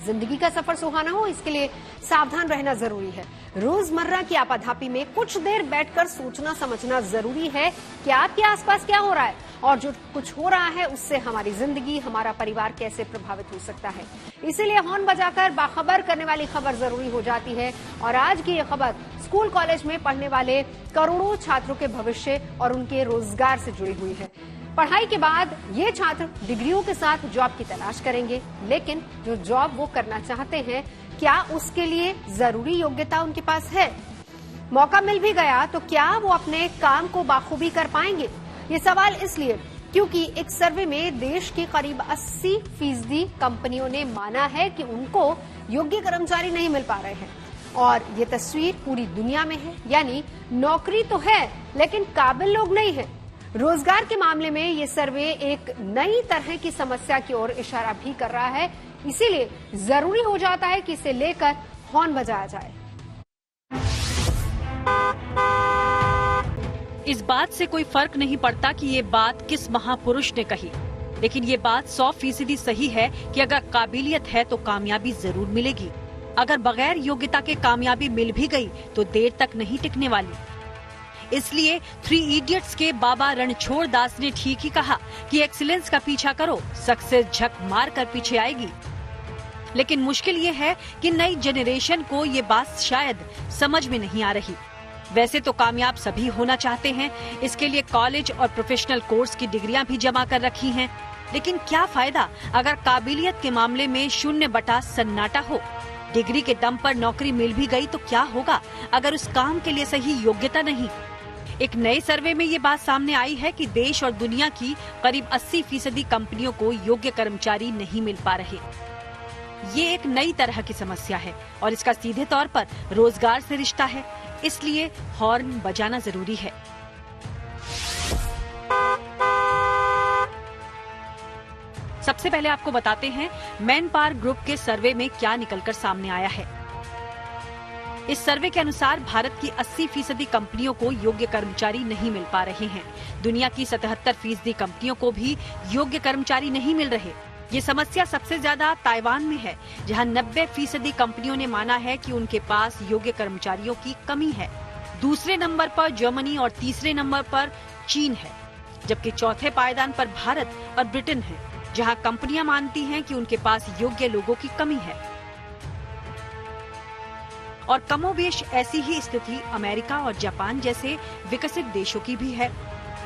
जिंदगी का सफर सुहाना हो, इसके लिए सावधान रहना जरूरी है। रोजमर्रा की आपाधापी में कुछ देर बैठकर सोचना समझना जरूरी है कि आपके आसपास क्या हो रहा है और जो कुछ हो रहा है उससे हमारी जिंदगी, हमारा परिवार कैसे प्रभावित हो सकता है। इसीलिए हॉर्न बजाकर बाखबर करने वाली खबर जरूरी हो जाती है। और आज की ये खबर स्कूल कॉलेज में पढ़ने वाले करोड़ों छात्रों के भविष्य और उनके रोजगार से जुड़ी हुई है। पढ़ाई के बाद ये छात्र डिग्रियों के साथ जॉब की तलाश करेंगे, लेकिन जो जॉब वो करना चाहते हैं, क्या उसके लिए जरूरी योग्यता उनके पास है? मौका मिल भी गया तो क्या वो अपने काम को बाखूबी कर पाएंगे? ये सवाल इसलिए क्योंकि एक सर्वे में देश के करीब 80% कंपनियों ने माना है कि उनको योग्य कर्मचारी नहीं मिल पा रहे हैं। और ये तस्वीर पूरी दुनिया में है, यानी नौकरी तो है लेकिन काबिल लोग नहीं है। रोजगार के मामले में ये सर्वे एक नई तरह की समस्या की ओर इशारा भी कर रहा है। इसीलिए जरूरी हो जाता है कि इसे लेकर हॉर्न बजाया जाए। इस बात से कोई फर्क नहीं पड़ता कि ये बात किस महापुरुष ने कही, लेकिन ये बात 100% सही है कि अगर काबिलियत है तो कामयाबी जरूर मिलेगी। अगर बगैर योग्यता के कामयाबी मिल भी गई तो देर तक नहीं टिकने वाली। इसलिए 3 इडियट्स के बाबा रणछोड़ दास ने ठीक ही कहा कि एक्सीलेंस का पीछा करो, सक्सेस झक मार कर पीछे आएगी। लेकिन मुश्किल ये है कि नई जनरेशन को ये बात शायद समझ में नहीं आ रही। वैसे तो कामयाब सभी होना चाहते हैं, इसके लिए कॉलेज और प्रोफेशनल कोर्स की डिग्रियां भी जमा कर रखी हैं। लेकिन क्या फायदा अगर काबिलियत के मामले में 0 सन्नाटा हो। डिग्री के दम पर नौकरी मिल भी गई तो क्या होगा अगर उस काम के लिए सही योग्यता नहीं। एक नए सर्वे में ये बात सामने आई है कि देश और दुनिया की करीब 80% कंपनियों को योग्य कर्मचारी नहीं मिल पा रहे। ये एक नई तरह की समस्या है और इसका सीधे तौर पर रोजगार से रिश्ता है, इसलिए हॉर्न बजाना जरूरी है। सबसे पहले आपको बताते हैं मैनपावर ग्रुप के सर्वे में क्या निकलकर सामने आया है। इस सर्वे के अनुसार भारत की 80% कंपनियों को योग्य कर्मचारी नहीं मिल पा रहे हैं। दुनिया की 77% कंपनियों को भी योग्य कर्मचारी नहीं मिल रहे। ये समस्या सबसे ज्यादा ताइवान में है, जहां 90% कंपनियों ने माना है कि उनके पास योग्य कर्मचारियों की कमी है। दूसरे नंबर पर जर्मनी और तीसरे नंबर पर चीन है, जबकि चौथे पायदान पर भारत और ब्रिटेन है, जहां कंपनियां मानती हैं कि उनके पास योग्य लोगों की कमी है। और कमोबेश ऐसी ही स्थिति अमेरिका और जापान जैसे विकसित देशों की भी है,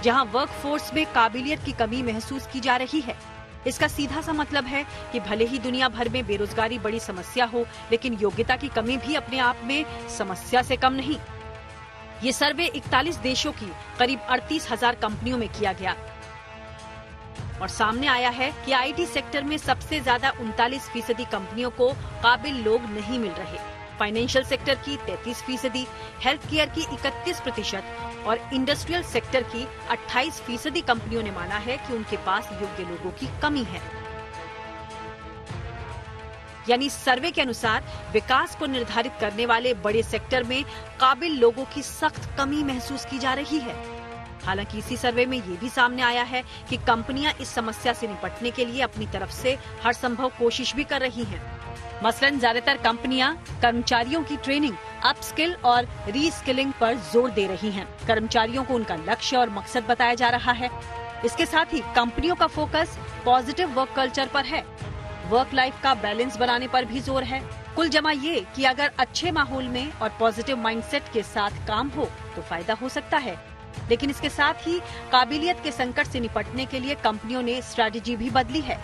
जहां वर्कफोर्स में काबिलियत की कमी महसूस की जा रही है। इसका सीधा सा मतलब है कि भले ही दुनिया भर में बेरोजगारी बड़ी समस्या हो, लेकिन योग्यता की कमी भी अपने आप में समस्या से कम नहीं। ये सर्वे 41 देशों की करीब 38,000 कंपनियों में किया गया और सामने आया है कि आईटी सेक्टर में सबसे ज्यादा 39% कंपनियों को काबिल लोग नहीं मिल रहे। फाइनेंशियल सेक्टर की 33%, हेल्थ केयर की 31% और इंडस्ट्रियल सेक्टर की 28% कंपनियों ने माना है कि उनके पास योग्य लोगों की कमी है। यानी सर्वे के अनुसार विकास को निर्धारित करने वाले बड़े सेक्टर में काबिल लोगों की सख्त कमी महसूस की जा रही है। हालांकि इसी सर्वे में ये भी सामने आया है कि कंपनियां इस समस्या से निपटने के लिए अपनी तरफ से हर संभव कोशिश भी कर रही हैं। मसलन ज्यादातर कंपनियां कर्मचारियों की ट्रेनिंग, अपस्किल और रीस्किलिंग पर जोर दे रही हैं। कर्मचारियों को उनका लक्ष्य और मकसद बताया जा रहा है। इसके साथ ही कंपनियों का फोकस पॉजिटिव वर्क कल्चर पर है। वर्क लाइफ का बैलेंस बनाने पर भी जोर है। कुल जमा ये कि अगर अच्छे माहौल में और पॉजिटिव माइंडसेट के साथ काम हो तो फायदा हो सकता है। लेकिन इसके साथ ही काबिलियत के संकट से निपटने के लिए कंपनियों ने स्ट्रैटेजी भी बदली है।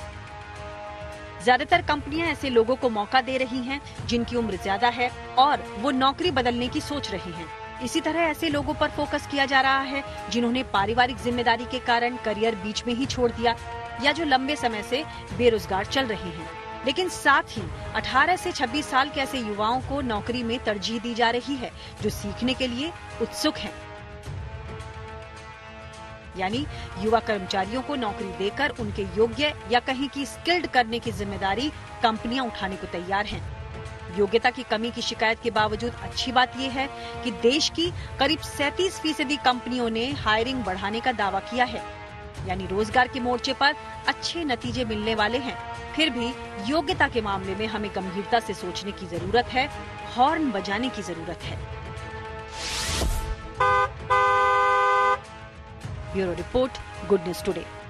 ज्यादातर कंपनियां ऐसे लोगों को मौका दे रही हैं जिनकी उम्र ज्यादा है और वो नौकरी बदलने की सोच रहे हैं। इसी तरह ऐसे लोगों पर फोकस किया जा रहा है जिन्होंने पारिवारिक जिम्मेदारी के कारण करियर बीच में ही छोड़ दिया या जो लंबे समय से बेरोजगार चल रहे हैं। लेकिन साथ ही 18 से 26 साल के ऐसे युवाओं को नौकरी में तरजीह दी जा रही है जो सीखने के लिए उत्सुक हैं। यानी युवा कर्मचारियों को नौकरी देकर उनके योग्य या कहीं की स्किल्ड करने की जिम्मेदारी कंपनियां उठाने को तैयार हैं। योग्यता की कमी की शिकायत के बावजूद अच्छी बात यह है कि देश की करीब 37% कंपनियों ने हायरिंग बढ़ाने का दावा किया है। यानी रोजगार के मोर्चे पर अच्छे नतीजे मिलने वाले हैं। फिर भी योग्यता के मामले में हमें गंभीरता से सोचने की जरूरत है, हॉर्न बजाने की जरूरत है। Bureau report, good news today.